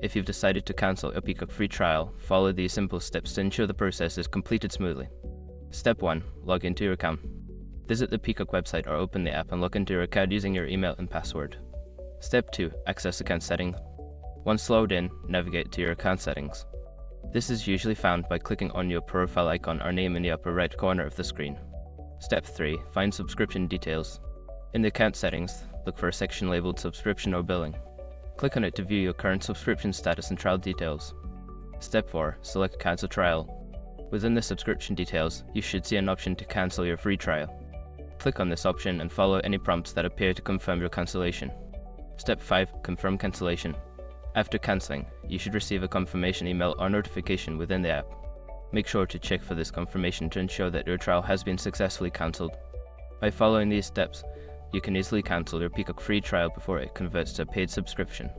If you've decided to cancel a Peacock free trial, follow these simple steps to ensure the process is completed smoothly. Step 1. Log into your account. Visit the Peacock website or open the app and log into your account using your email and password. Step 2. Access account settings. Once logged in, navigate to your account settings. This is usually found by clicking on your profile icon or name in the upper right corner of the screen. Step 3. Find subscription details. In the account settings, look for a section labeled Subscription or Billing. Click on it to view your current subscription status and trial details. Step 4. Select Cancel Trial. Within the subscription details, you should see an option to cancel your free trial. Click on this option and follow any prompts that appear to confirm your cancellation. Step 5. Confirm cancellation. After cancelling, you should receive a confirmation email or notification within the app. Make sure to check for this confirmation to ensure that your trial has been successfully cancelled. By following these steps, you can easily cancel your Peacock free trial before it converts to a paid subscription.